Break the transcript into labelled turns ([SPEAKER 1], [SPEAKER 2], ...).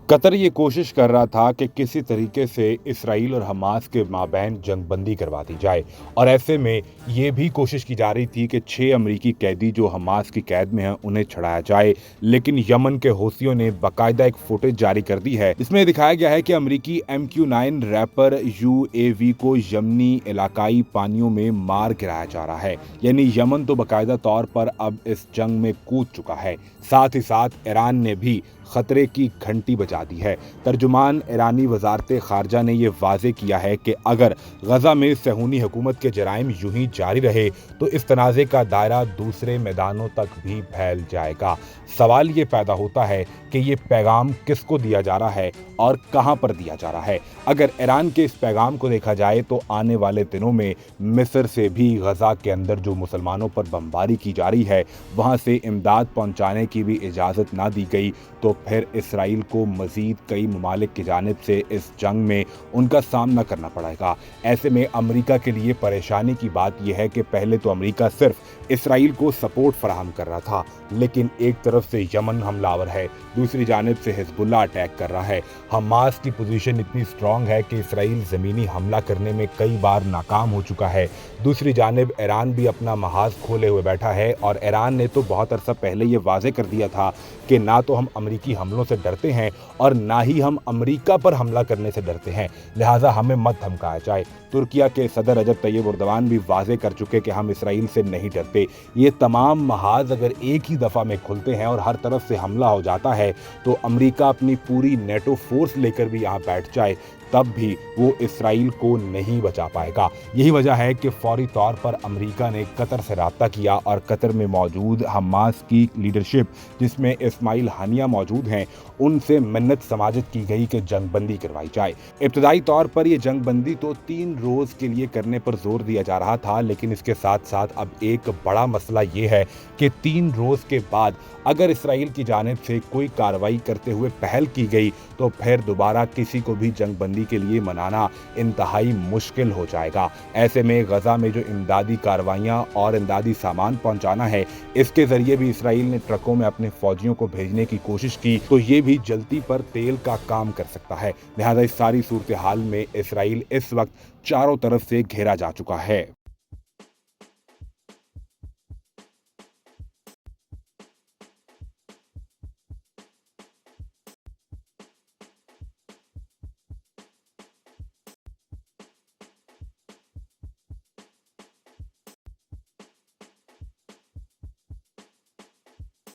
[SPEAKER 1] Qatar ये कोशिश कर रहा था कि किसी तरीके से इसराइल और हमास के माबैन जंगबंदी करवा दी जाए और ऐसे में ये भी कोशिश की जा रही थी कि 6 अमरीकी कैदी जो हमास की कैद में हैं उन्हें छुड़ाया जाए। लेकिन यमन के हौसियों ने बाकायदा एक फुटेज जारी कर दी है। इसमें दिखाया गया है कि अमरीकी MQ-9 रैपर UAV को यमनी इलाकाई पानियों में मार गिराया जा रहा है। यानी यमन तो बाकायदा तौर पर अब इस जंग में कूद चुका है। साथ ही साथ ईरान ने भी खतरे की घंटी बजा दी है। तर्जुमान ईरानी वजारत खारजा ने यह वाजे किया है कि अगर गजा में सहूनी हुकूमत के जराइम यूं ही जारी रहे तो इस तनाज़े का दायरा दूसरे मैदानों तक भी फैल जाएगा। सवाल ये पैदा होता है कि ये पैगाम किसको दिया जा रहा है और कहां पर दिया जा रहा है। अगर ईरान के इस पैगाम को देखा जाए तो आने वाले दिनों में मिस्र से भी गजा के अंदर जो मुसलमानों पर बमबारी की जा रही है वहां से इमदाद पहुंचाने की भी इजाज़त ना दी गई तो फिर इसराइल को मजीद कई ममालिक की जानिब से इस जंग में उनका सामना करना पड़ेगा। ऐसे में अमेरिका के लिए परेशानी की बात यह है कि पहले तो अमेरिका सिर्फ इसराइल को सपोर्ट फराहम कर रहा था, लेकिन एक तरफ से यमन हमलावर है, दूसरी जानिब से हिजबुल्लाह अटैक कर रहा है। हमास की पोजीशन इतनी स्ट्रांग है कि इसराइल ज़मीनी हमला करने में कई बार नाकाम हो चुका है। दूसरी जानिब ईरान भी अपना महाज खोले हुए बैठा है और ईरान ने तो बहुत अरसा पहले ये वाजे कर दिया था कि ना तो हम अमरीकी हमलों से डरते हैं और ना ही हम अमरीका पर हमला करने से डरते हैं, लिहाजा हमें मत धमकाया जाए। तुर्किया के सदर रजब तैयब एर्दोगान भी वाजे कर चुके कि हम इसराइल से नहीं डरते। ये तमाम महाज अगर एक ही दफ़ा में खुलते हैं और हर तरफ से हमला हो जाता है तो अमरीका अपनी पूरी नेटो फोर्स लेकर भी यहाँ बैठ जाए तब भी वो इसराइल को नहीं बचा पाएगा। यही वजह है कि फौरी तौर पर अमेरिका ने कतर से रब्ता किया और कतर में मौजूद हमास की लीडरशिप जिसमें इस्माइल हानिया मौजूद हैं उनसे मिन्नत समाजत की गई कि जंगबंदी करवाई जाए। इब्तदाई तौर पर यह जंगबंदी तो 3 रोज़ के लिए करने पर जोर दिया जा रहा था, लेकिन इसके साथ साथ अब एक बड़ा मसला ये है कि 3 रोज़ के बाद अगर इसराइल की जानिब से कोई कार्रवाई करते हुए पहल की गई तो फिर दोबारा किसी को भी जंगबंदी के लिए मनाना इंतहाई मुश्किल हो जाएगा। ऐसे में गजा में जो इमदादी कार्रवाइयां और इमदादी सामान पहुंचाना है इसके जरिए भी इसराइल ने ट्रकों में अपने फौजियों को भेजने की कोशिश की तो ये भी जल्दी पर तेल का काम कर सकता है। लिहाजा इस सारी सूरत हाल में इसराइल इस वक्त चारों तरफ से घेरा जा चुका है।